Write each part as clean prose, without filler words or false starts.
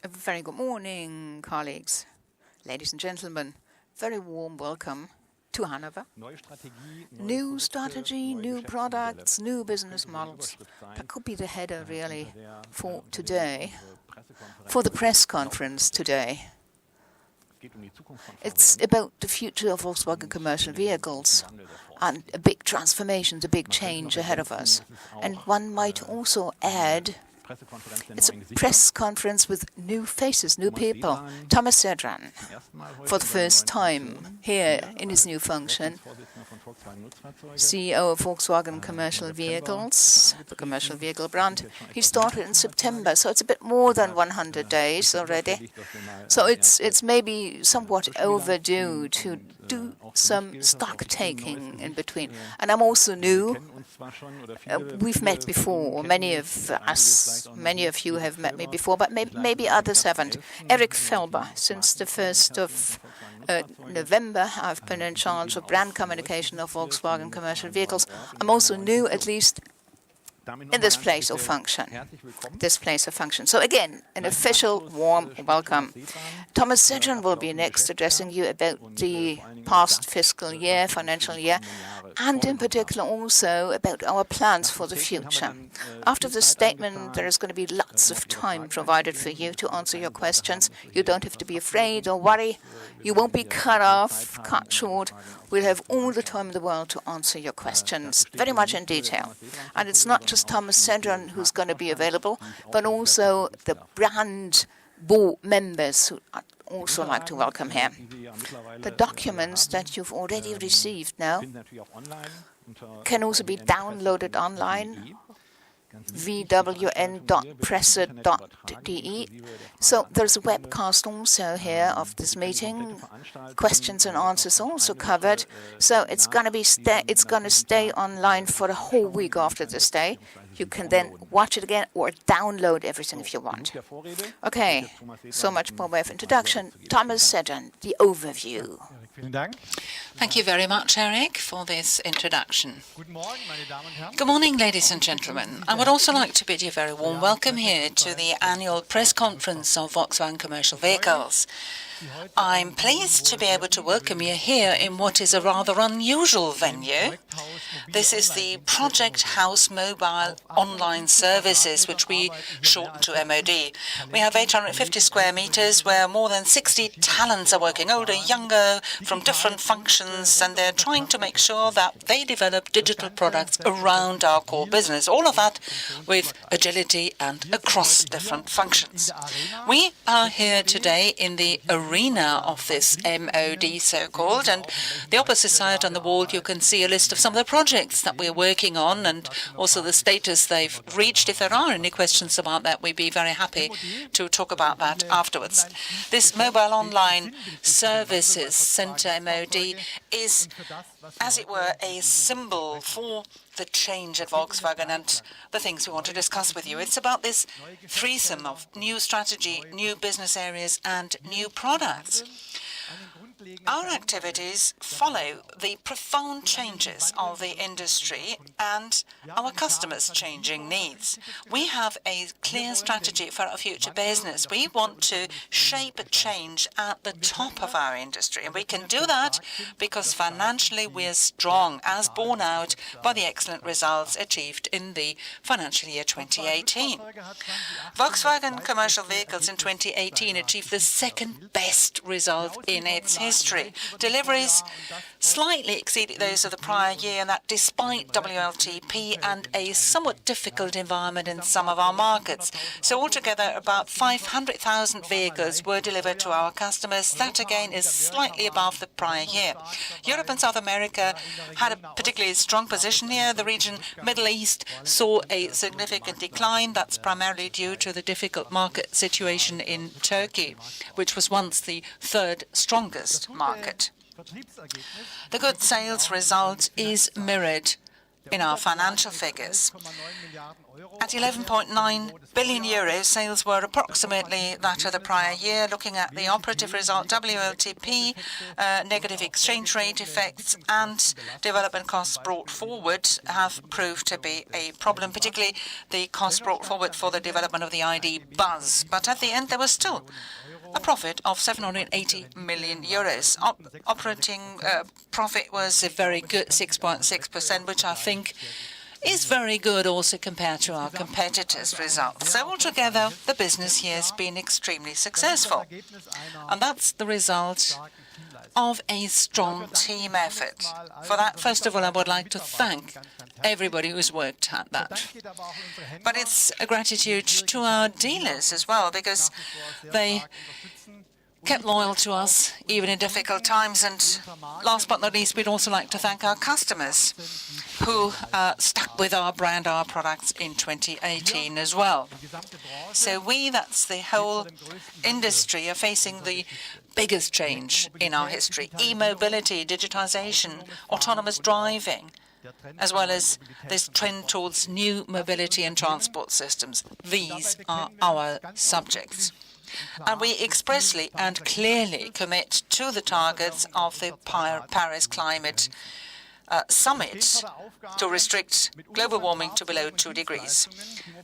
A very good morning, colleagues, ladies and gentlemen. Very warm welcome to Hanover. New strategy, new products, new business models. That could be the header, really, for today, for the press conference today. It's about the future of Volkswagen Commercial Vehicles and a big transformation, a big change ahead of us. And one might also add, it's a press conference with new faces, new people. Thomas Sedran, for the first time here in his new function, CEO of Volkswagen Commercial Vehicles, the commercial vehicle brand. He started in September, so it's a bit more than 100 days already. So it's maybe somewhat overdue to do some stock taking in between. And I'm also new. We've met before. Many of you have met me before, but maybe others haven't. Eric Felber, since the 1st of November, I've been in charge of brand communication of Volkswagen Commercial Vehicles. I'm also new, at least in this place of function. So again, an official warm welcome. Thomas Sedran will be next addressing you about the past fiscal year, financial year, and in particular also about our plans for the future. After the statement, there is going to be lots of time provided for you to answer your questions. You don't have to be afraid or worry. You won't be cut short. We'll have all the time in the world to answer your questions, very much in detail. And it's not just Thomas Sedran who's going to be available, but also the brand board members who I'd also like to welcome here. The documents that you've already received now can also be downloaded online, vwn.presse.de. So there's a webcast also here of this meeting. Questions and answers also covered. So it's going to stay online for a whole week after this day. You can then watch it again or download everything if you want. Okay, so much by way of introduction. Thomas Sedran, the overview. Thank you very much, Eric, for this introduction. Good morning, ladies and gentlemen. I would also like to bid you a very warm welcome here to the annual press conference of Volkswagen Commercial Vehicles. I'm pleased to be able to welcome you here in what is a rather unusual venue. This is the Project House Mobile Online Services, which we shorten to MOD. We have 850 square meters where more than 60 talents are working, older, younger, from different functions, and they're trying to make sure that they develop digital products around our core business. All of that with agility and across different functions. We are here today in the arena of this MOD, so-called, and the opposite side on the wall you can see a list of some of the projects that we're working on and also the status they've reached. If there are any questions about that, we'd be very happy to talk about that afterwards. This Mobile Online Services Center MOD is, as it were, a symbol for the change at Volkswagen and the things we want to discuss with you. It's about this threesome of new strategy, new business areas, and new products. Our activities follow the profound changes of the industry and our customers' changing needs. We have a clear strategy for our future business. We want to shape change at the top of our industry, and we can do that because financially we're strong, as borne out by the excellent results achieved in the financial year 2018. Volkswagen Commercial Vehicles in 2018 achieved the second best result in its history. Deliveries slightly exceeded those of the prior year, and that despite WLTP and a somewhat difficult environment in some of our markets. So altogether, about 500,000 vehicles were delivered to our customers. That again is slightly above the prior year. Europe and South America had a particularly strong position here. The region Middle East saw a significant decline. That's primarily due to the difficult market situation in Turkey, which was once the third strongest market. The good sales result is mirrored in our financial figures. At 11.9 billion euros, sales were approximately that of the prior year. Looking at the operative result, WLTP, negative exchange rate effects and development costs brought forward have proved to be a problem, particularly the costs brought forward for the development of the ID Buzz. But at the end, there was still a profit of 780 million euros. Operating profit was a very good 6.6%, which I think is very good also compared to our competitors' results. So altogether, the business here has been extremely successful. And that's the result of a strong team effort. For that, first of all, I would like to thank everybody who's worked at that. But it's a gratitude to our dealers as well, because they kept loyal to us even in difficult times. And last but not least, we'd also like to thank our customers who stuck with our brand, our products in 2018 as well. So that's the whole industry, are facing the biggest change in our history. E-mobility, digitization, autonomous driving, as well as this trend towards new mobility and transport systems. These are our subjects. And we expressly and clearly commit to the targets of the Paris Climate Summit to restrict global warming to below 2 degrees.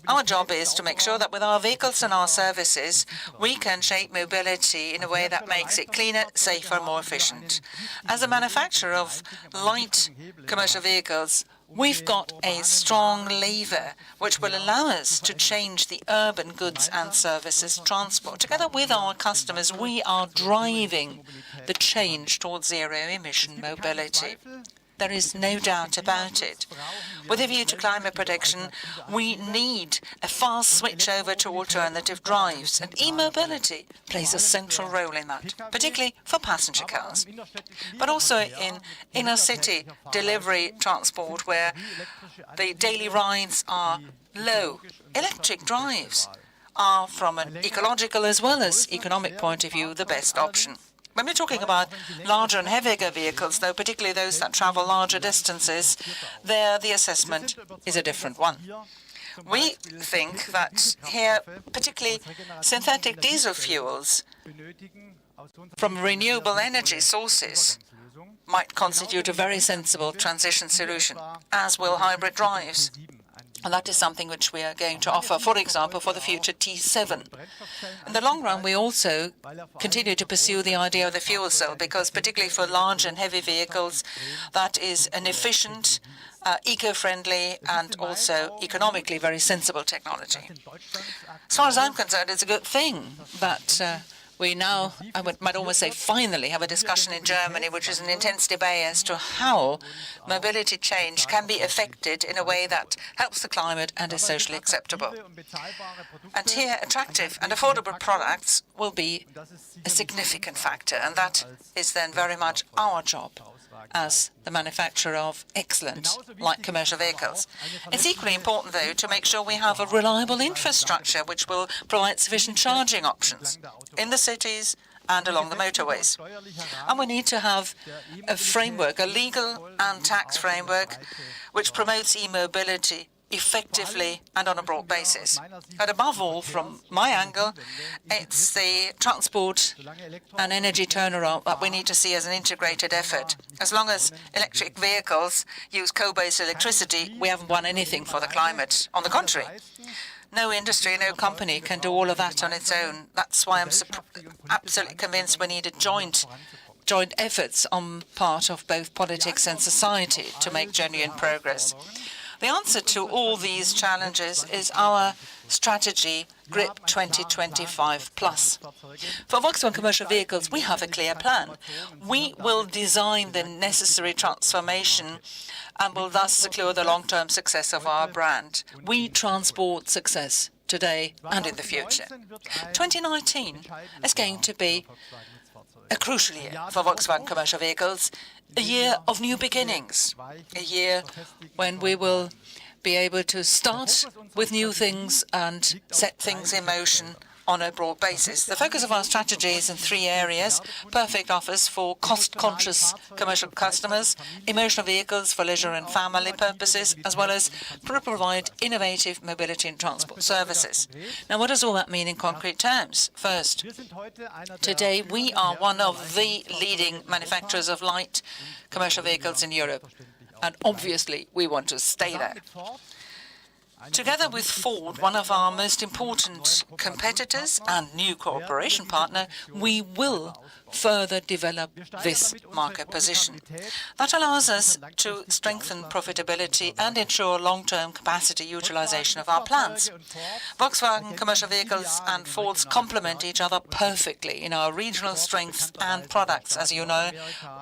Our job is to make sure that with our vehicles and our services, we can shape mobility in a way that makes it cleaner, safer, more efficient. As a manufacturer of light commercial vehicles, we've got a strong lever which will allow us to change the urban goods and services transport. Together with our customers, we are driving the change towards zero-emission mobility. There is no doubt about it. With a view to climate protection, we need a fast switch over to alternative drives, and e-mobility plays a central role in that, particularly for passenger cars, but also in inner-city delivery transport where the daily rides are low. Electric drives are, from an ecological as well as economic point of view, the best option. When we're talking about larger and heavier vehicles, though, particularly those that travel larger distances, there the assessment is a different one. We think that here, particularly synthetic diesel fuels from renewable energy sources might constitute a very sensible transition solution, as will hybrid drives. And that is something which we are going to offer, for example, for the future T7. In the long run, we also continue to pursue the idea of the fuel cell, because particularly for large and heavy vehicles, that is an efficient, eco-friendly and also economically very sensible technology. As far as I'm concerned, it's a good thing that we now, I might almost say finally, have a discussion in Germany, which is an intense debate as to how mobility change can be effected in a way that helps the climate and is socially acceptable. And here, attractive and affordable products will be a significant factor, and that is then very much our job as the manufacturer of excellent light commercial vehicles. It's equally important, though, to make sure we have a reliable infrastructure which will provide sufficient charging options in the cities and along the motorways. And we need to have a framework, a legal and tax framework, which promotes e-mobility effectively and on a broad basis. But above all, from my angle, it's the transport and energy turnaround that we need to see as an integrated effort. As long as electric vehicles use coal-based electricity, we haven't won anything for the climate. On the contrary, no industry, no company can do all of that on its own. That's why I'm absolutely convinced we need a joint efforts on part of both politics and society to make genuine progress. The answer to all these challenges is our strategy, GRIP 2025 Plus. For Volkswagen Commercial Vehicles, we have a clear plan. We will design the necessary transformation and will thus secure the long-term success of our brand. We transport success today and in the future. 2019 is going to be a crucial year for Volkswagen Commercial Vehicles, a year of new beginnings, a year when we will be able to start with new things and set things in motion on a broad basis. The focus of our strategy is in three areas: perfect offers for cost-conscious commercial customers, emotional vehicles for leisure and family purposes, as well as provide innovative mobility and transport services. Now, what does all that mean in concrete terms? First, today we are one of the leading manufacturers of light commercial vehicles in Europe, and obviously we want to stay there. Together with Ford, one of our most important competitors and new cooperation partner, we will further develop this market position. That allows us to strengthen profitability and ensure long-term capacity utilization of our plants. Volkswagen Commercial Vehicles and Ford's complement each other perfectly in our regional strengths and products. As you know,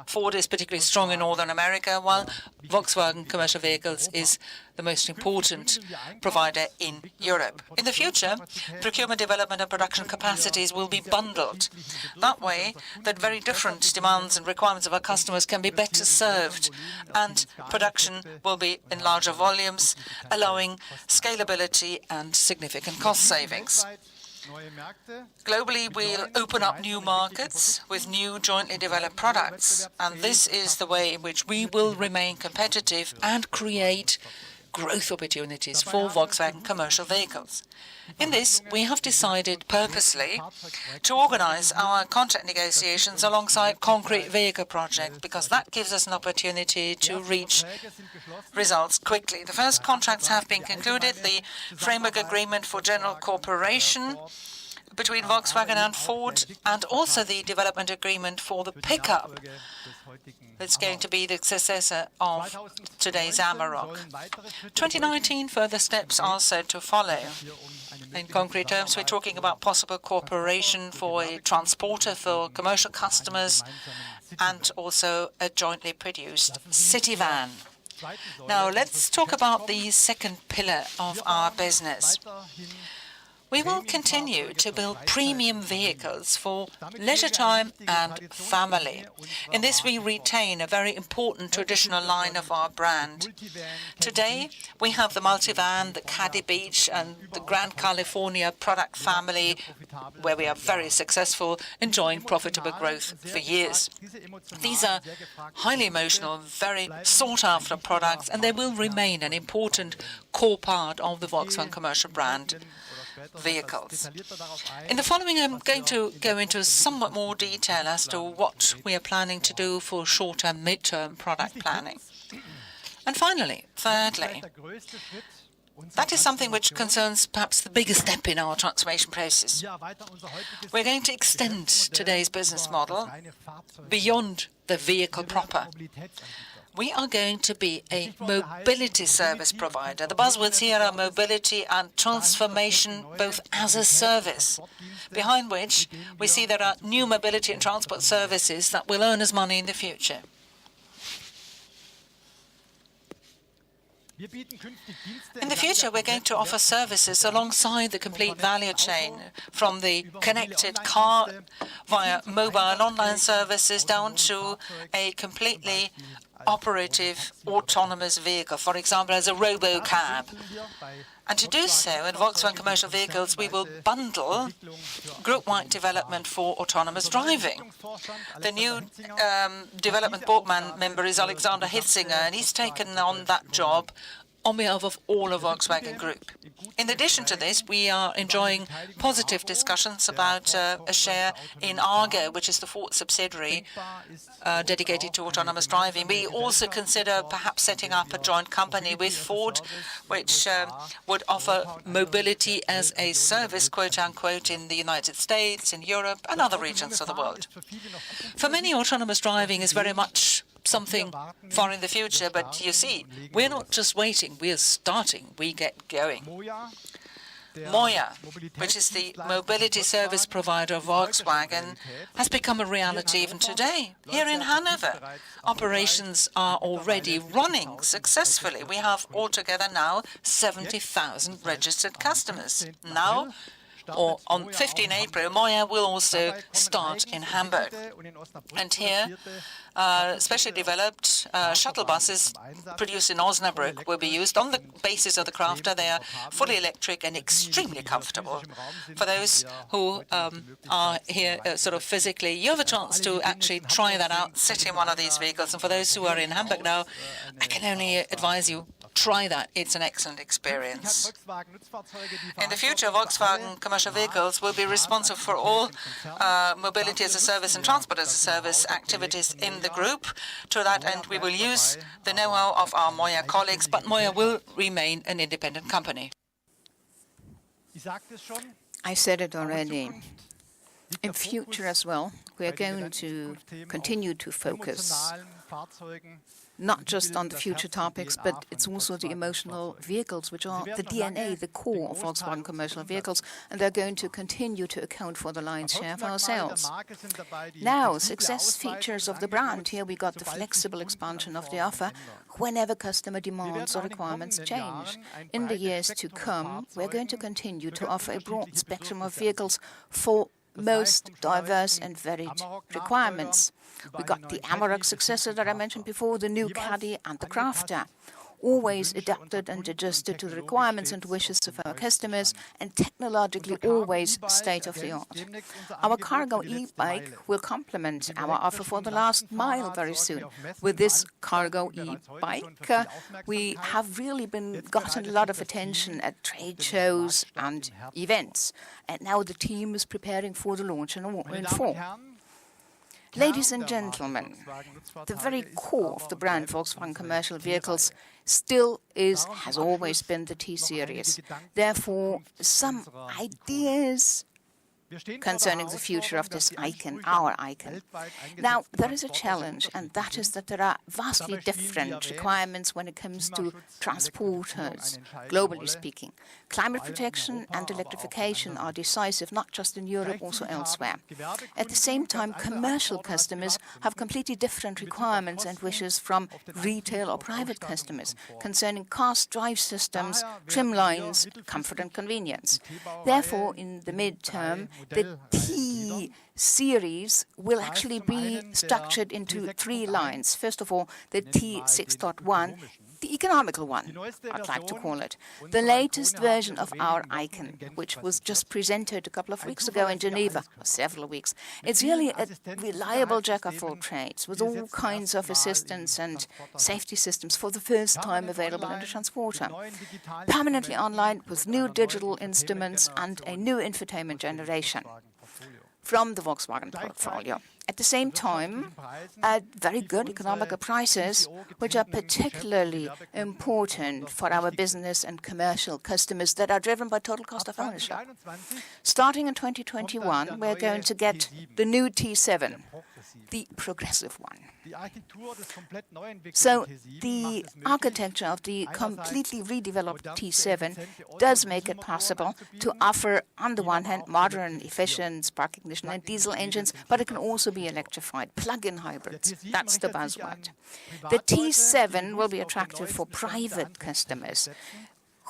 Ford is particularly strong in Northern America, while Volkswagen Commercial Vehicles is the most important provider in Europe. In the future, procurement, development and production capacities will be bundled. That way, that very different demands and requirements of our customers can be better served, and production will be in larger volumes, allowing scalability and significant cost savings. Globally, we'll open up new markets with new jointly developed products, and this is the way in which we will remain competitive and create growth opportunities for Volkswagen Commercial Vehicles. In this, we have decided purposely to organize our contract negotiations alongside concrete vehicle projects, because that gives us an opportunity to reach results quickly. The first contracts have been concluded, the framework agreement for general cooperation between Volkswagen and Ford, and also the development agreement for the pickup that's going to be the successor of today's Amarok. 2019, further steps are said to follow. In concrete terms, we're talking about possible cooperation for a transporter for commercial customers and also a jointly produced city van. Now, let's talk about the second pillar of our business. We will continue to build premium vehicles for leisure time and family. In this, we retain a very important traditional line of our brand. Today, we have the multivan, the Caddy Beach, and the Grand California product family, where we are very successful, enjoying profitable growth for years. These are highly emotional, very sought-after products, and they will remain an important core part of the Volkswagen commercial brand vehicles. In the following, I'm going to go into somewhat more detail as to what we are planning to do for short-term, mid-term product planning. And finally, thirdly, that is something which concerns perhaps the biggest step in our transformation process. We're going to extend today's business model beyond the vehicle proper. We are going to be a mobility service provider. The buzzwords here are mobility and transformation, both as a service, behind which we see there are new mobility and transport services that will earn us money in the future. In the future, we're going to offer services alongside the complete value chain, from the connected car via mobile online services down to a completely operative autonomous vehicle, for example, as a Robo cab. And to do so, in Volkswagen Commercial Vehicles, we will bundle group-wide development for autonomous driving. The new development board member is Alexander Hitzinger, and he's taken on that job on behalf of all of Volkswagen Group. In addition to this, we are enjoying positive discussions about a share in Argo, which is the Ford subsidiary dedicated to autonomous driving. We also consider perhaps setting up a joint company with Ford, which would offer mobility as a service, quote-unquote, in the United States, in Europe, and other regions of the world. For many, autonomous driving is very much something far in the future, but you see, we're not just waiting, we're starting, we get going. Moja, which is the mobility service provider of Volkswagen, has become a reality even today. Here in Hanover, operations are already running successfully. We have altogether now 70,000 registered customers. Now, or on 15 April, MOIA will also start in Hamburg. And here, specially developed shuttle buses produced in Osnabrück will be used on the basis of the Crafter. They are fully electric and extremely comfortable. For those who are here sort of physically, you have a chance to actually try that out, sit in one of these vehicles. And for those who are in Hamburg now, I can only advise you, try that. It's an excellent experience. In the future, Volkswagen Commercial Vehicles will be responsible for all mobility as a service and transport as a service activities in the group. To that end, we will use the know-how of our MOIA colleagues, but MOIA will remain an independent company. I said it already. In future as well, we are going to continue to focus not just on the future topics, but it's also the emotional vehicles, which are the DNA, the core of Volkswagen Commercial Vehicles, and they're going to continue to account for the lion's share of our sales. Now, success features of the brand. Here we got the flexible expansion of the offer whenever customer demands or requirements change. In the years to come, we're going to continue to offer a broad spectrum of vehicles for most diverse and varied requirements. We got the Amarok successor that I mentioned before, the new Caddy and the Crafter, always adapted and adjusted to the requirements and wishes of our customers, and technologically always state-of-the-art. Our cargo e-bike will complement our offer for the last mile very soon. With this cargo e-bike, we have really gotten a lot of attention at trade shows and events, and now the team is preparing for the launch in fall. Ladies and gentlemen, the very core of the brand Volkswagen Commercial Vehicles still has always been the T-Series. Therefore, some ideas concerning the future of this icon, our icon. Now, there is a challenge, and that is that there are vastly different requirements when it comes to transporters, globally speaking. Climate protection and electrification are decisive, not just in Europe, also elsewhere. At the same time, commercial customers have completely different requirements and wishes from retail or private customers concerning cars, drive systems, trim lines, comfort and convenience. Therefore, in the mid-term, the T-Series will actually be structured into 3 lines. First of all, the T6.1, the economical one, I'd like to call it. The latest version of our icon, which was just presented a couple of weeks ago in Geneva, or several weeks. It's really a reliable jack of all trades, with all kinds of assistance and safety systems for the first time available in the transporter. Permanently online with new digital instruments and a new infotainment generation from the Volkswagen portfolio. At the same time, at very good economical prices, which are particularly important for our business and commercial customers that are driven by total cost of ownership. Starting in 2021, we're going to get the new T7, the progressive one. So the architecture of the completely redeveloped T7 does make it possible to offer, on the one hand, modern, efficient spark ignition and diesel engines, but it can also be electrified, plug-in hybrids. That's the buzzword. The T7 will be attractive for private customers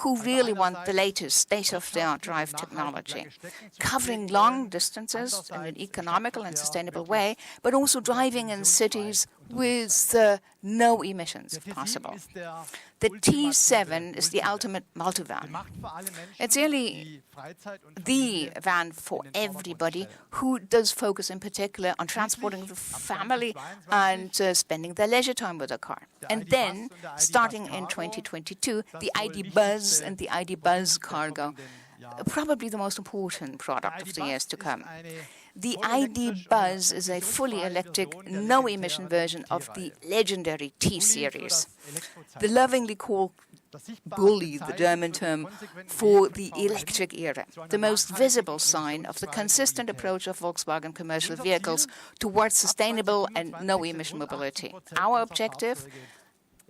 who really want the latest state-of-the-art drive technology, covering long distances in an economical and sustainable way, but also driving in cities with no emissions, if possible. The T7 is the ultimate multivan. It's really the van for everybody who does focus in particular on transporting the family and spending their leisure time with a car. And then, starting in 2022, the ID Buzz and the ID Buzz Cargo, probably the most important product of the years to come. The ID Buzz is a fully electric, no-emission version of the legendary T-Series, the lovingly called Bully, the German term for the electric era, the most visible sign of the consistent approach of Volkswagen Commercial Vehicles towards sustainable and no-emission mobility. Our objective?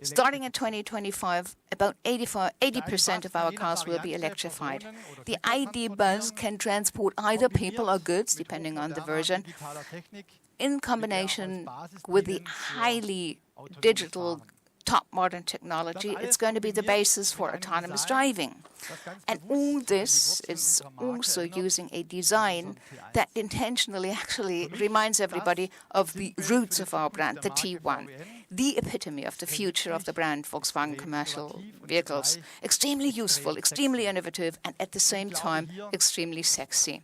Starting in 2025, about 80% of our cars will be electrified. The ID Buzz can transport either people or goods, depending on the version, in combination with the highly digital top modern technology. It's going to be the basis for autonomous driving. And all this is also using a design that intentionally actually reminds everybody of the roots of our brand, the T1, the epitome of the future of the brand Volkswagen Commercial Vehicles. Extremely useful, extremely innovative, and at the same time, extremely sexy.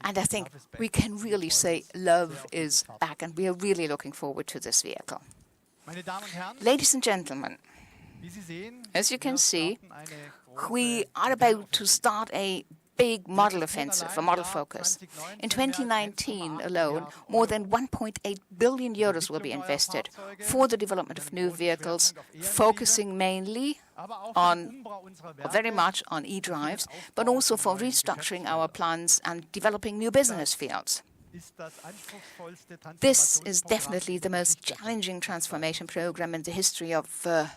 And I think we can really say love is back, and we are really looking forward to this vehicle. Ladies and gentlemen, as you can see, we are about to start a big model offensive, a model focus. In 2019 alone, more than 1.8 billion euros will be invested for the development of new vehicles, focusing mainly on, or very much on e-drives, but also for restructuring our plans and developing new business fields. This is definitely the most challenging transformation program in the history of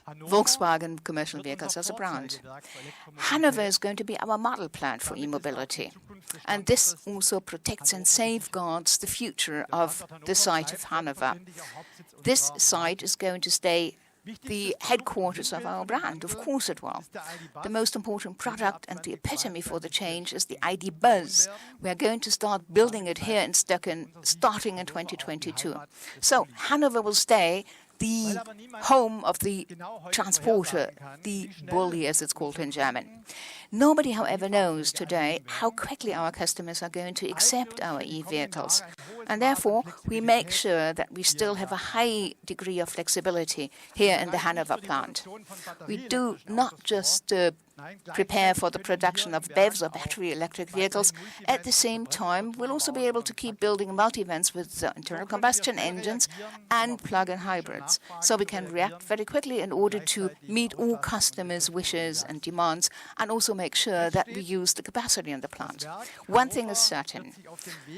Volkswagen Commercial Vehicles as a brand. Hanover is going to be our model plant for e-mobility, and this also protects and safeguards the future of the site of Hanover. This site is going to stay the headquarters of our brand. Of course it will. The most important product and the epitome for the change is the ID. Buzz. We are going to start building it here in Stöcken starting in 2022. So Hanover will stay the home of the transporter, the bully as it's called in German. Nobody, however, knows today how quickly our customers are going to accept our e-vehicles. And therefore, we make sure that we still have a high degree of flexibility here in the Hanover plant. We do not just prepare for the production of BEVs or battery electric vehicles. At the same time, we'll also be able to keep building multivans with internal combustion engines and plug-in hybrids. So we can react very quickly in order to meet all customers' wishes and demands, and also make sure that we use the capacity in the plant. One thing is certain.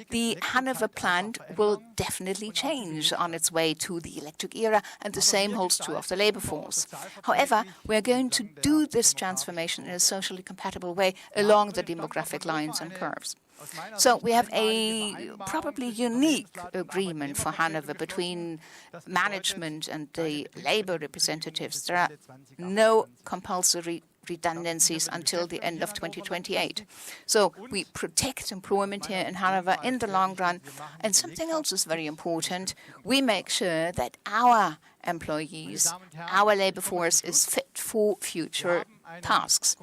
The Hanover plant will definitely change on its way to the electric era, and the same holds true of the labor force. However, we are going to do this transformation in a socially compatible way along the demographic lines and curves. So we have a probably unique agreement for Hanover between management and the labor representatives. There are no compulsory redundancies until the end of 2028. So we protect employment here in Hanover in the long run. And something else is very important. We make sure that our employees, our labor force is fit for future tasks.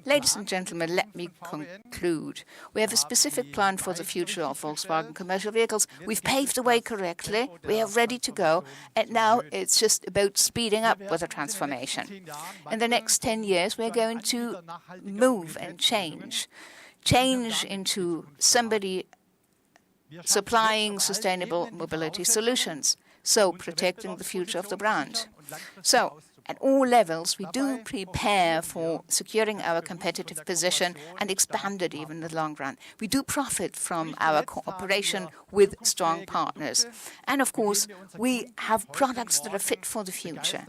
Ladies and gentlemen, let me conclude. We have a specific plan for the future of Volkswagen Commercial Vehicles. We've paved the way correctly. We are ready to go. And now it's just about speeding up with the transformation. In the next 10 years, we're going to move and change into somebody supplying sustainable mobility solutions. So protecting the future of the brand. So at all levels, we do prepare for securing our competitive position and expand it even in the long run. We do profit from our cooperation with strong partners. And of course, we have products that are fit for the future.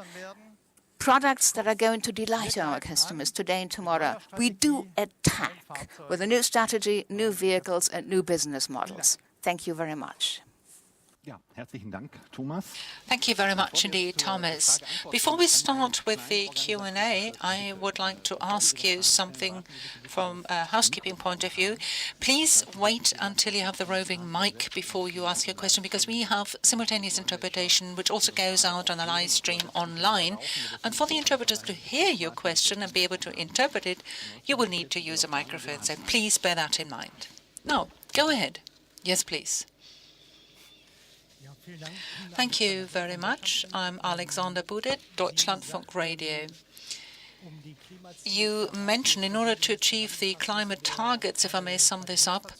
Products that are going to delight our customers today and tomorrow. We do attack with a new strategy, new vehicles, and new business models. Thank you very much. Thank you very much indeed, Thomas. Before we start with the Q&A, I would like to ask you something from a housekeeping point of view. Please wait until you have the roving mic before you ask your question, because we have simultaneous interpretation, which also goes out on the live stream online. And for the interpreters to hear your question and be able to interpret it, you will need to use a microphone. So please bear that in mind. Now, go ahead. Yes, please. Thank you very much. I'm Alexander Budet, Deutschlandfunk Radio. You mentioned in order to achieve the climate targets, if I may sum this up,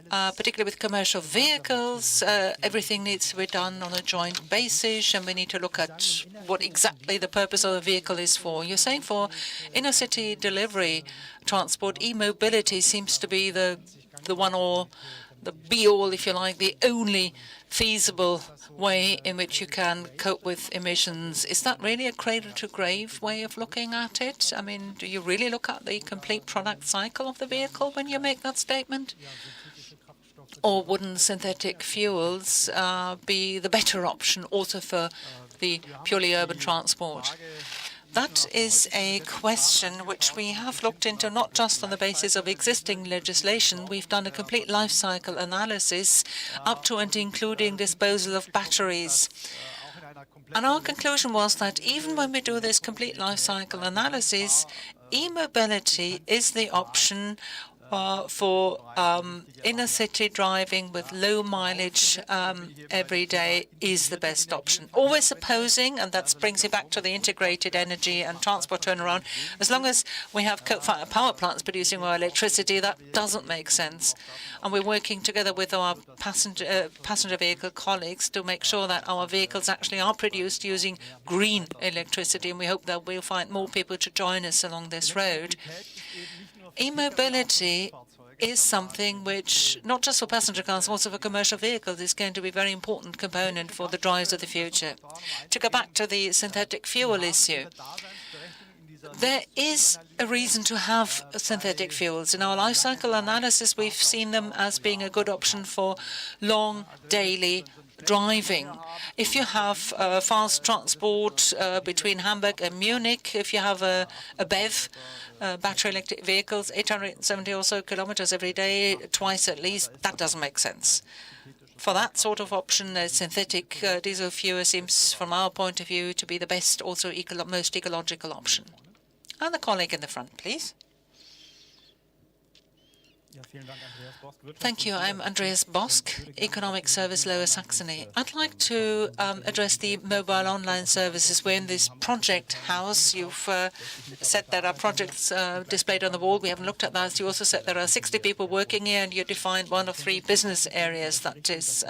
particularly with commercial vehicles, everything needs to be done on a joint basis, and we need to look at what exactly the purpose of the vehicle is for. You're saying for inner city delivery transport, e-mobility seems to be the one or the be-all, if you like, the only feasible way in which you can cope with emissions. Is that really a cradle-to-grave way of looking at it? I mean, do you really look at the complete product cycle of the vehicle when you make that statement? Or wouldn't synthetic fuels be the better option also for the purely urban transport? That is a question which we have looked into not just on the basis of existing legislation. We've done a complete life cycle analysis up to and including disposal of batteries. And our conclusion was that even when we do this complete life cycle analysis, e-mobility is the option for inner city driving with low mileage every day is the best option. Always supposing, and that brings you back to the integrated energy and transport turnaround, as long as we have coal-fired power plants producing our electricity, that doesn't make sense. And we're working together with our passenger vehicle colleagues to make sure that our vehicles actually are produced using green electricity, and we hope that we'll find more people to join us along this road. E-mobility is something which, not just for passenger cars, also for commercial vehicles, is going to be a very important component for the drives of the future. To go back to the synthetic fuel issue, there is a reason to have synthetic fuels. In our life cycle analysis, we've seen them as being a good option for long daily driving. If you have fast transport between Hamburg and Munich, if you have a BEV, battery electric vehicles, 870 or so kilometers every day, twice at least, that doesn't make sense. For that sort of option, synthetic diesel fuel seems, from our point of view, to be the best, also most ecological option. And the colleague in the front, please. Thank you. I'm Andreas Bosk, Economic Service Lower Saxony. I'd like to address the mobile online services. We're in this project house. You've said there are projects displayed on the wall. We haven't looked at that. You also said there are 60 people working here, and you defined one of 3 business areas that is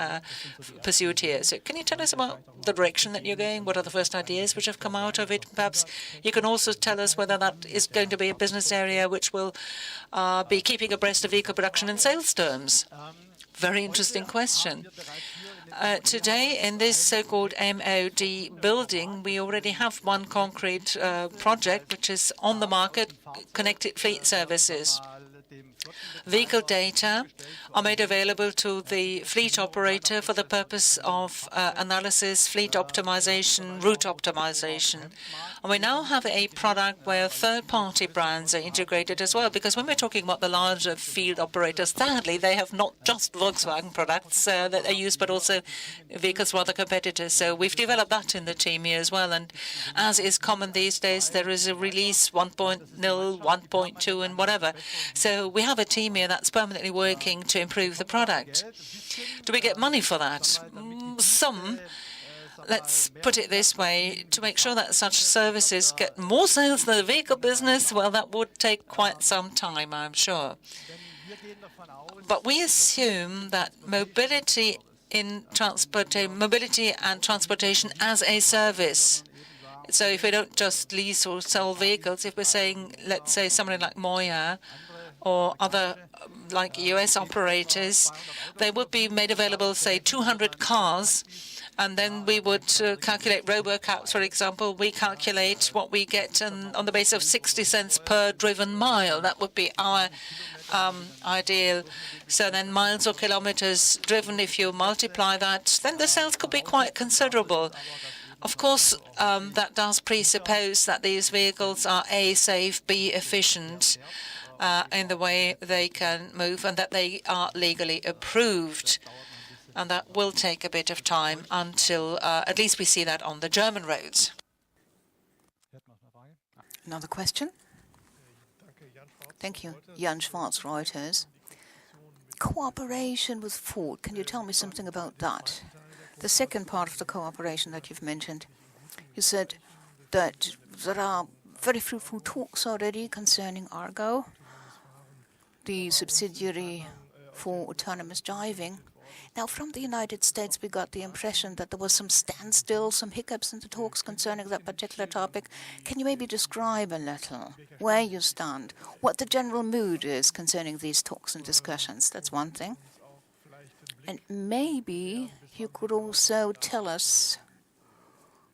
pursued here. So can you tell us about the direction that you're going? What are the first ideas which have come out of it? Perhaps you can also tell us whether that is going to be a business area which will be keeping abreast of vehicle production and sales terms. Very interesting question. Today, in this so-called MOD building, we already have one concrete project which is on the market, connected fleet services. Vehicle data are made available to the fleet operator for the purpose of analysis, fleet optimization, route optimization. And we now have a product where third-party brands are integrated as well, because when we're talking about the larger field operators, sadly, they have not just Volkswagen products that are used, but also vehicles for other competitors. So we've developed that in the team here as well. And as is common these days, there is a release 1.0, 1.2, and whatever. So we have a team here that's permanently working to improve the product. Do we get money for that? Some. Let's put it this way, to make sure that such services get more sales than the vehicle business, well, that would take quite some time, I'm sure. But we assume that mobility and transportation as a service. So if we don't just lease or sell vehicles, if we're saying, let's say, somebody like Moya or other like US operators, they would be made available, say, 200 cars, and then we would calculate Robo caps, for example. We calculate what we get on the basis of 60 cents per driven mile. That would be our ideal. So then miles or kilometers driven, if you multiply that, then the sales could be quite considerable. Of course, that does presuppose that these vehicles are A, safe, B, efficient in the way they can move, and that they are legally approved. And that will take a bit of time until at least we see that on the German roads. Another question? Thank you. Jan Schwarz, Reuters. Cooperation with Ford. Can you tell me something about that? The second part of the cooperation that you've mentioned, you said that there are very fruitful talks already concerning Argo, the subsidiary for autonomous driving. Now, from the United States, we got the impression that there was some standstill, some hiccups in the talks concerning that particular topic. Can you maybe describe a little where you stand, what the general mood is concerning these talks and discussions? That's one thing. And maybe you could also tell us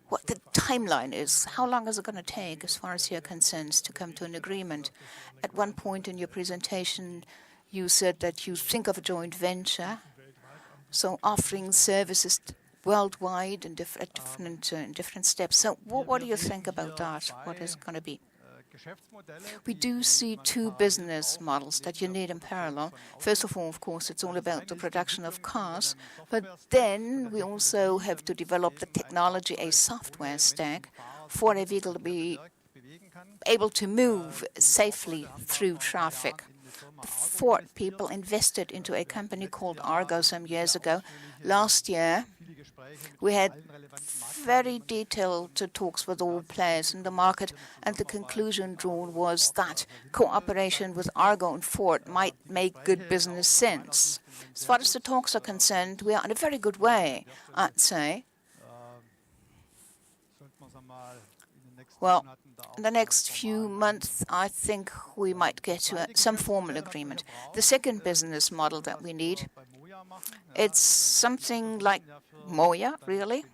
what the timeline is. How long is it going to take, as far as you're concerned, to come to an agreement? At one point in your presentation, you said that you think of a joint venture, so offering services worldwide in different steps. So what do you think about that? What is it going to be? We do see two business models that you need in parallel. First of all, of course, it's all about the production of cars, but then we also have to develop the technology, a software stack, for a vehicle to be able to move safely through traffic. The Ford people invested into a company called Argo some years ago. Last year, we had very detailed talks with all players in the market, and the conclusion drawn was that cooperation with Argo and Ford might make good business sense. As far as the talks are concerned, we are in a very good way, I'd say. Well, in the next few months, I think we might get to some formal agreement. The second business model that we need, it's something like Moya, really,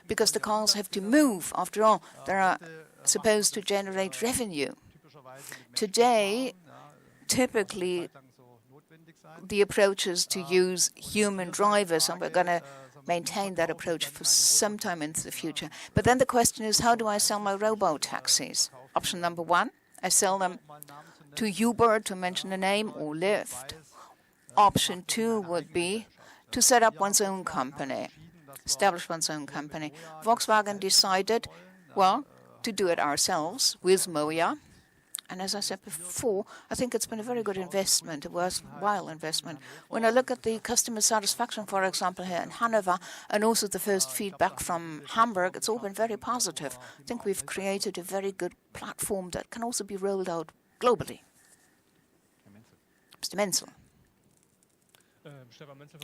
because the cars have to move. After all, they are supposed to generate revenue. Today, typically, the approach is to use human drivers, and we're going to maintain that approach for some time into the future. But then the question is, how do I sell my Robo taxis? Option number one, I sell them to Uber, to mention a name, or Lyft. Option two would be to set up one's own company, establish one's own company. Volkswagen decided, well, to do it ourselves with Moya. And as I said before, I think it's been a very good investment, a worthwhile investment. When I look at the customer satisfaction, for example, here in Hanover, and also the first feedback from Hamburg, it's all been very positive. I think we've created a very good platform that can also be rolled out globally. Mr. Menzel.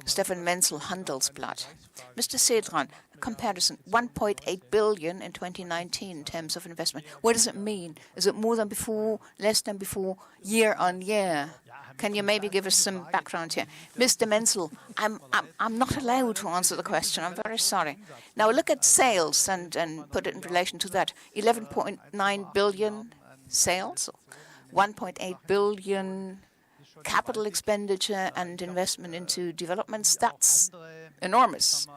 Stefan Menzel, Handelsblatt. Mr. Sedran, comparison, 1.8 billion in 2019 in terms of investment. What does it mean? Is it more than before, less than before, year on year? Can you maybe give us some background here? Mr. Menzel, I'm not allowed to answer the question. I'm very sorry. Now look at sales and put it in relation to that. 11.9 billion sales, 1.8 billion capital expenditure and investment into developments, that's enormous.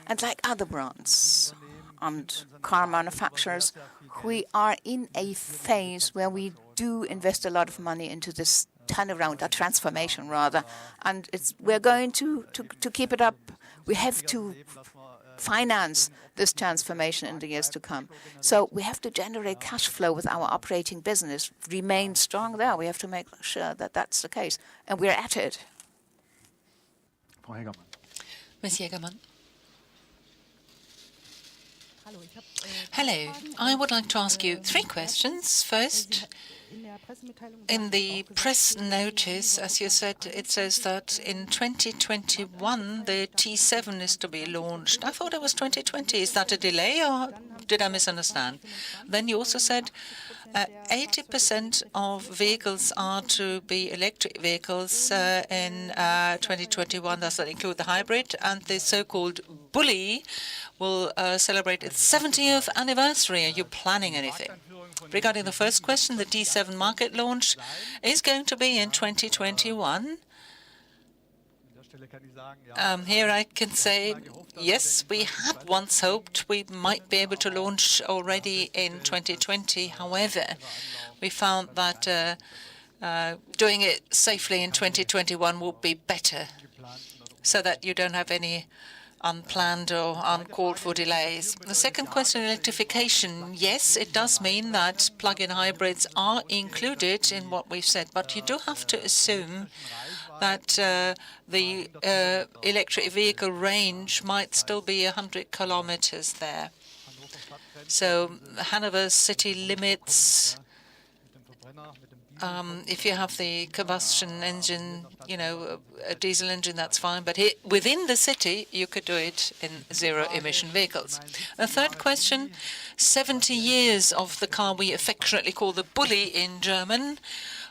And like other brands and car manufacturers, we are in a phase where we do invest a lot of money into this turnaround, a transformation rather, and we're going to keep it up. We have to finance this transformation in the years to come. So we have to generate cash flow with our operating business, remain strong there. We have to make sure that that's the case, and we're at it. Ms. Jägermann. Hello. I would like to ask you three questions. First, in the press notice, as you said, it says that in 2021 the T7 is to be launched. I thought it was 2020. Is that a delay or did I misunderstand? Then you also said 80% of vehicles are to be electric vehicles in 2021. Does that include the hybrid? And the so-called Bully will celebrate its 70th anniversary. Are you planning anything? Regarding the first question, the D7 market launch is going to be in 2021. Here I can say, yes, we had once hoped we might be able to launch already in 2020. However, we found that doing it safely in 2021 will be better, so that you don't have any unplanned or uncalled for delays. The second question, electrification. Yes, it does mean that plug-in hybrids are included in what we've said, but you do have to assume that the electric vehicle range might still be 100 kilometers there. So Hanover city limits, if you have the combustion engine, a diesel engine, that's fine. But within the city, you could do it in zero-emission vehicles. A third question, 70 years of the car we affectionately call the Bully in German.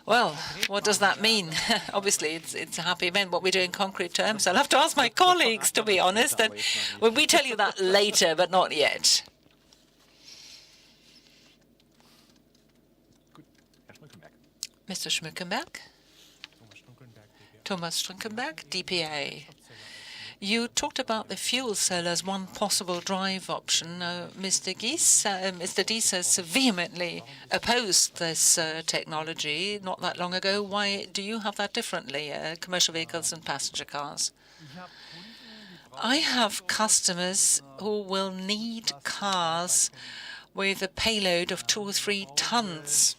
Well, what does that mean? Obviously, it's a happy event. What we do in concrete terms, I'll have to ask my colleagues, to be honest. And we tell you that later, but not yet. Mr. Schmückenberg? Thomas Strunkenberg, DPA. You talked about the fuel cell as one possible drive option. Mr. Dies has vehemently opposed this technology not that long ago. Why do you have that differently, commercial vehicles and passenger cars? I have customers who will need cars with a payload of 2 or 3 tons.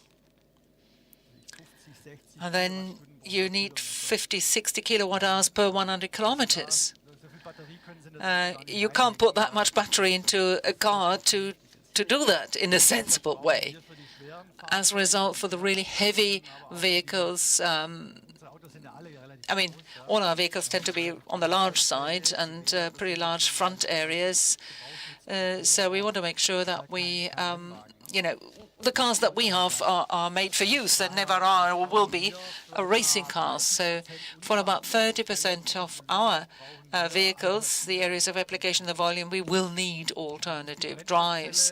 And then you need 50, 60 kilowatt hours per 100 kilometers. You can't put that much battery into a car to do that in a sensible way. As a result, for the really heavy vehicles, I mean, all our vehicles tend to be on the large side and pretty large front areas. So we want to make sure that we, the cars that we have are made for use. They never are or will be racing cars. So for about 30% of our vehicles, the areas of application, the volume, we will need alternative drives.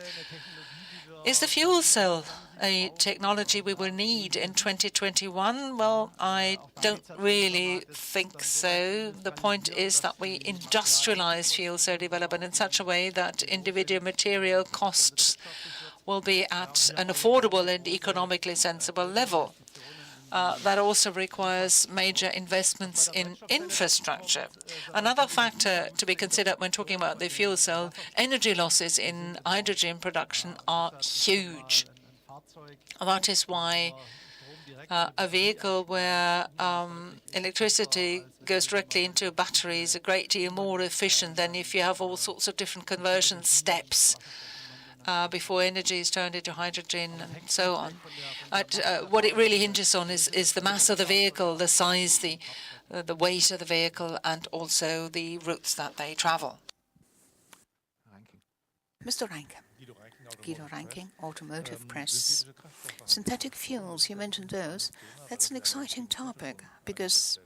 Is the fuel cell a technology we will need in 2021? Well, I don't really think so. The point is that we industrialize fuel cell development in such a way that individual material costs will be at an affordable and economically sensible level. That also requires major investments in infrastructure. Another factor to be considered when talking about the fuel cell, energy losses in hydrogen production are huge. That is why a vehicle where electricity goes directly into a battery is a great deal more efficient than if you have all sorts of different conversion steps before energy is turned into hydrogen and so on. What it really hinges on is the mass of the vehicle, the size, the weight of the vehicle, and also the routes that they travel. Mr. Reinke. Guido Reinking, Automotive Press. Synthetic fuels, you mentioned those. That's an exciting topic because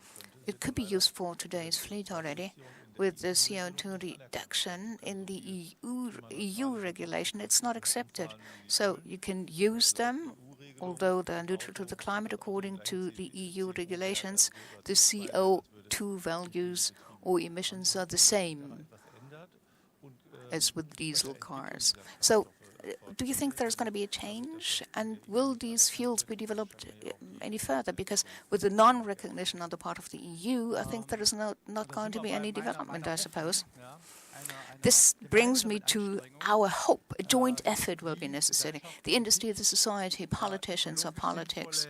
it could be used for today's fleet already. With the CO2 reduction in the EU regulation, it's not accepted. So you can use them, although they're neutral to the climate according to the EU regulations. The CO2 values or emissions are the same as with diesel cars. So do you think there's going to be a change? And will these fuels be developed any further? Because with the non-recognition on the part of the EU, I think there is not going to be any development, I suppose. This brings me to our hope. A joint effort will be necessary. The industry, the society, politicians or politics.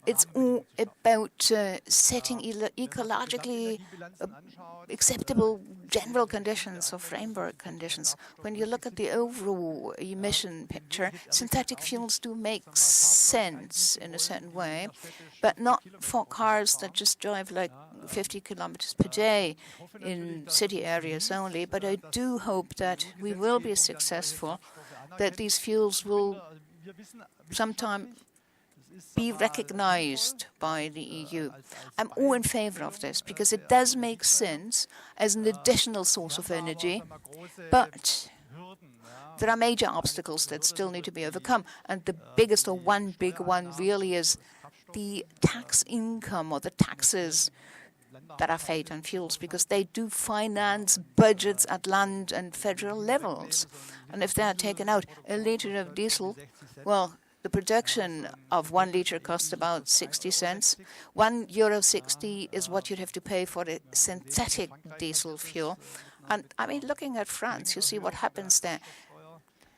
It's all about setting ecologically acceptable general conditions or framework conditions. When you look at the overall emission picture, synthetic fuels do make sense in a certain way, but not for cars that just drive like 50 kilometers per day in city areas only. But I do hope that we will be successful, that these fuels will sometime be recognized by the EU. I'm all in favor of this because it does make sense as an additional source of energy, but there are major obstacles that still need to be overcome. And the biggest, or one big one, really is the tax income or the taxes that are paid on fuels, because they do finance budgets at land and federal levels. And if they are taken out, a liter of diesel, well, the production of 1 liter costs about 60 cents. €1.60 is what you'd have to pay for a synthetic diesel fuel. And I mean, looking at France, you see what happens there.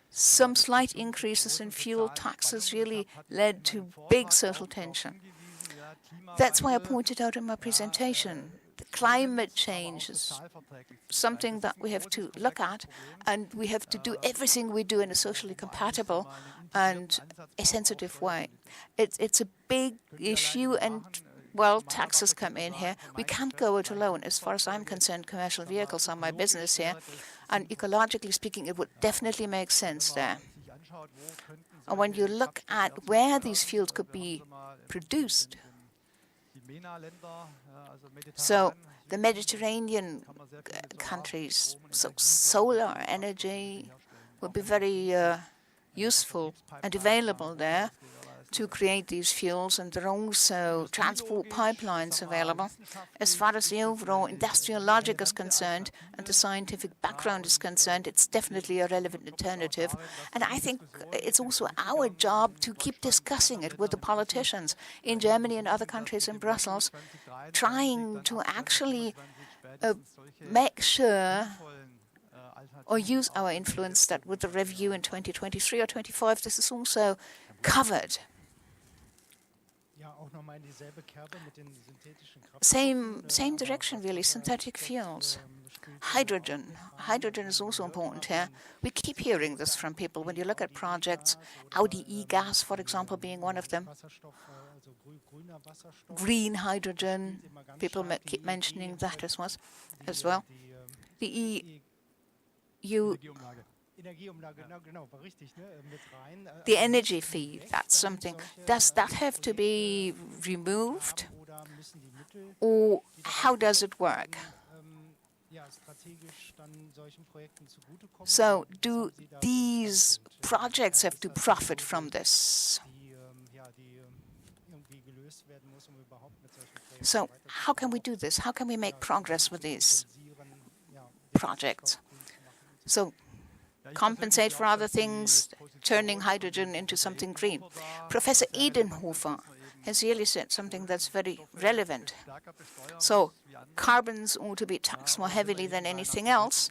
Some slight increases in fuel taxes really led to big social tension. That's why I pointed out in my presentation, the climate change is something that we have to look at, and we have to do everything we do in a socially compatible and a sensitive way. It's a big issue, and, well, taxes come in here. We can't go it alone. As far as I'm concerned, commercial vehicles are my business here, and ecologically speaking, it would definitely make sense there. And when you look at where these fuels could be produced, so the Mediterranean countries, so solar energy would be very useful and available there. to create these fuels, and there are also transport pipelines available. As far as the overall industrial logic is concerned and the scientific background is concerned, it's definitely a relevant alternative. And I think it's also our job to keep discussing it with the politicians in Germany and other countries in Brussels, trying to actually make sure or use our influence that with the review in 2023 or 25, this is also covered. Same direction, really, synthetic fuels. Hydrogen. Hydrogen is also important here. We keep hearing this from people. When you look at projects, Audi e-gas, for example, being one of them. Green hydrogen, people keep mentioning that as well. The the energy fee, that's something. Does that have to be removed? Or how does it work? So do these projects have to profit from this? So how can we do this? How can we make progress with these projects? So compensate for other things, turning hydrogen into something green. Professor Edenhofer has really said something that's very relevant. So carbons ought to be taxed more heavily than anything else.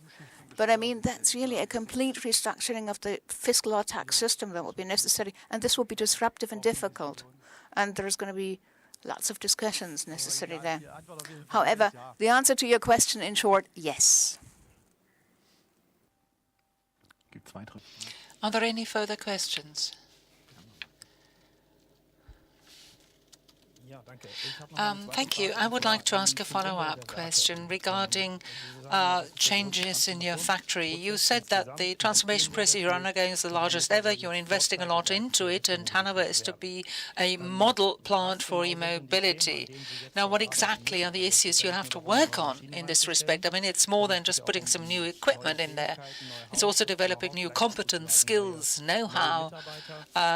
But I mean, that's really a complete restructuring of the fiscal or tax system that will be necessary. And this will be disruptive and difficult. And there's going to be lots of discussions necessary there. However, the answer to your question, in short, yes. Are there any further questions? Thank you. I would like to ask a follow-up question regarding changes in your factory. You said that the transformation process you're undergoing is the largest ever. You're investing a lot into it, and Hanover is to be a model plant for e-mobility. Now, what exactly are the issues you have to work on in this respect? I mean, it's more than just putting some new equipment in there. It's also developing new competence, skills, know-how,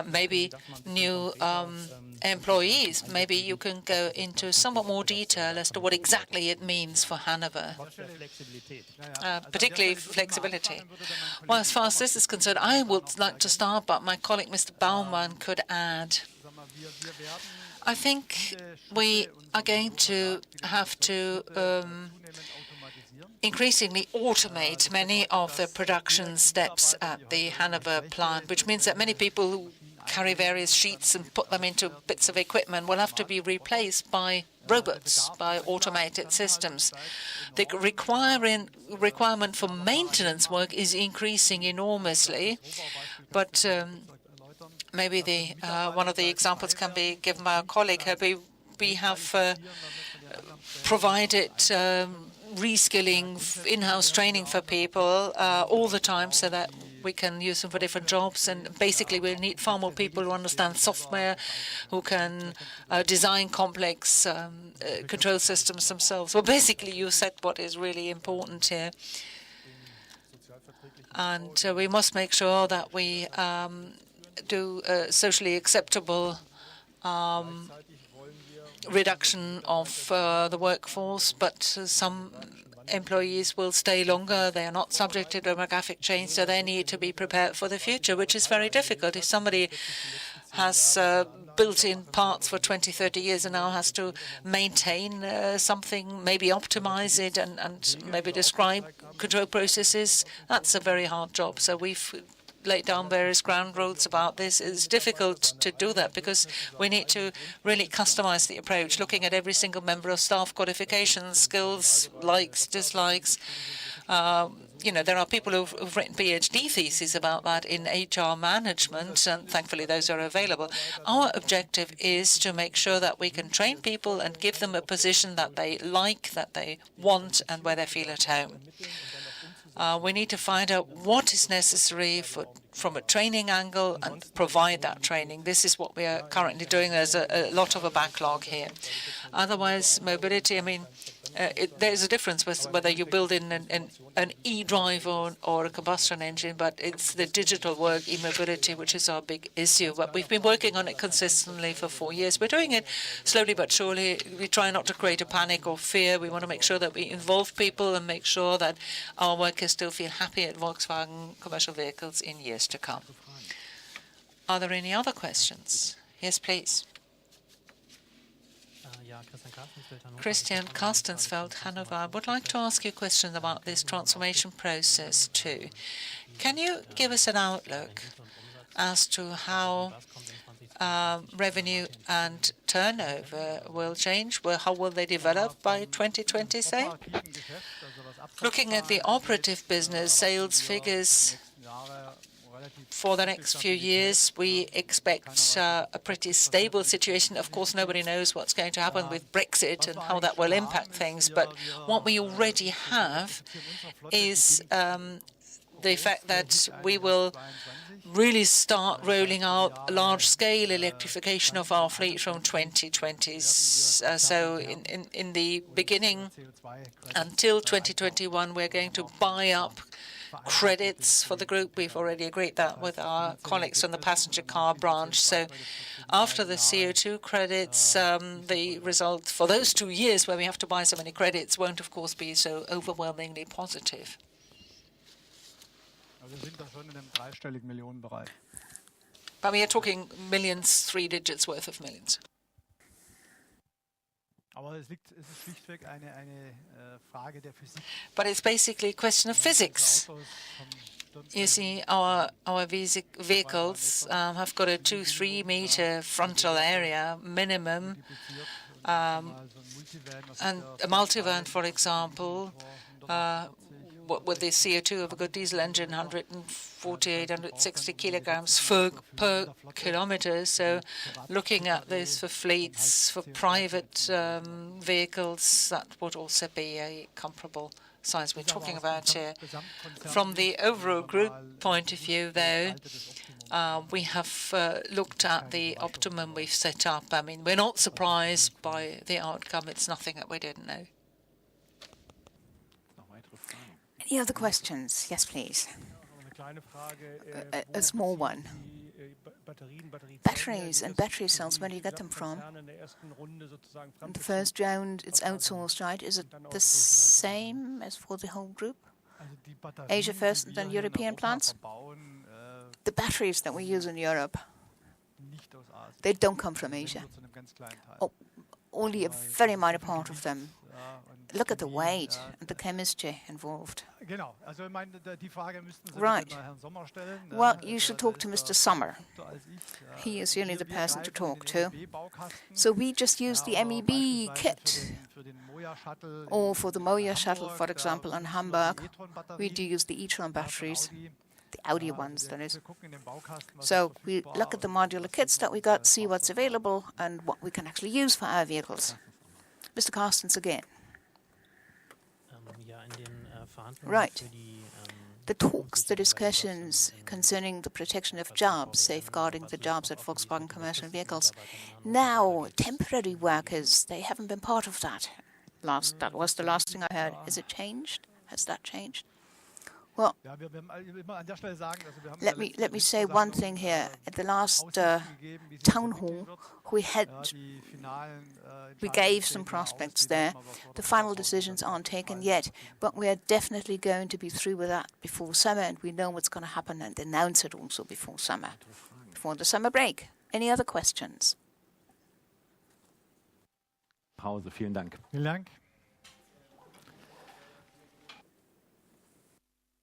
maybe new employees. Maybe you can go into somewhat more detail as to what exactly it means for Hanover, particularly flexibility. Well, as far as this is concerned, I would like to start, but my colleague Mr. Baumann could add. I think we are going to have to increasingly automate many of the production steps at the Hanover plant, which means that many people who carry various sheets and put them into bits of equipment will have to be replaced by robots, by automated systems. The requirement for maintenance work is increasing enormously, but maybe one of the examples can be given by our colleague. We have provided reskilling, in-house training for people all the time so that we can use them for different jobs. And basically, we need far more people who understand software, who can design complex control systems themselves. Well, basically, you said what is really important here. And we must make sure that we do socially acceptable reduction of the workforce, but some employees will stay longer. They are not subject to demographic change, so they need to be prepared for the future, which is very difficult. If somebody has built-in parts for 20, 30 years and now has to maintain something, maybe optimize it and maybe describe control processes, that's a very hard job. So we've laid down various ground rules about this. It's difficult to do that because we need to really customize the approach, looking at every single member of staff, qualifications, skills, likes, dislikes. There are people who've written PhD theses about that in HR management, and thankfully those are available. Our objective is to make sure that we can train people and give them a position that they like, that they want, and where they feel at home. We need to find out what is necessary from a training angle and provide that training. This is what we are currently doing. There's a lot of a backlog here. Otherwise, mobility, there's a difference with whether you build in an e-drive or a combustion engine, but it's the digital work, e-mobility, which is our big issue. But we've been working on it consistently for 4 years. We're doing it slowly but surely. We try not to create a panic or fear. We want to make sure that we involve people and make sure that our workers still feel happy at Volkswagen Commercial Vehicles in years to come. Are there any other questions? Yes, please. Christian Carstensfeld, Hanover. I would like to ask you a question about this transformation process too. Can you give us an outlook as to how revenue and turnover will change? How will they develop by 2020, say? Looking at the operative business sales figures for the next few years, we expect a pretty stable situation. Of course, nobody knows what's going to happen with Brexit and how that will impact things. But what we already have is the fact that we will really start rolling out large-scale electrification of our fleet from 2020. So in the beginning, until 2021, we're going to buy up credits for the group. We've already agreed that with our colleagues from the passenger car branch. So after the CO2 credits, the result for those 2 years where we have to buy so many credits won't, of course, be so overwhelmingly positive. But we are talking millions, 3 digits worth of millions. But it's basically a question of physics. You see, our vehicles have got a 2-3 meter frontal area minimum, and a multivan, for example, with the CO2 of a good diesel engine, 148, 160 kilograms per kilometer. So looking at this for fleets, for private vehicles, that would also be a comparable size we're talking about here. From the overall group point of view, though, we have looked at the optimum we've set up. I mean, we're not surprised by the outcome. It's nothing that we didn't know. Any other questions? Yes, please. A small one. Batteries and battery cells, where do you get them from? In the first round, it's outsourced, right? Is it the same as for the whole group? Asia first and then European plants? The batteries that we use in Europe, they don't come from Asia. Oh, only a very minor part of them. Look at the weight and the chemistry involved. Right. Well, you should talk to Mr. Sommer. He is really the person to talk to. So we just use the MEB kit. Or for the Moja shuttle, for example, in Hamburg, we do use the e-tron batteries. The Audi ones, that is. So we look at the modular kits that we got, see what's available and what we can actually use for our vehicles. Mr. Carstens again. Right. The talks, the discussions concerning the protection of jobs, safeguarding the jobs at Volkswagen Commercial Vehicles. Now, temporary workers, they haven't been part of that. That was the last thing I heard. Is it changed? Has that changed? Well, let me say one thing here. At the last town hall, we gave some prospects there. The final decisions aren't taken yet, but we are definitely going to be through with that before summer, and we know what's going to happen and announce it also before summer, before the summer break. Any other questions? Pause. Vielen Dank.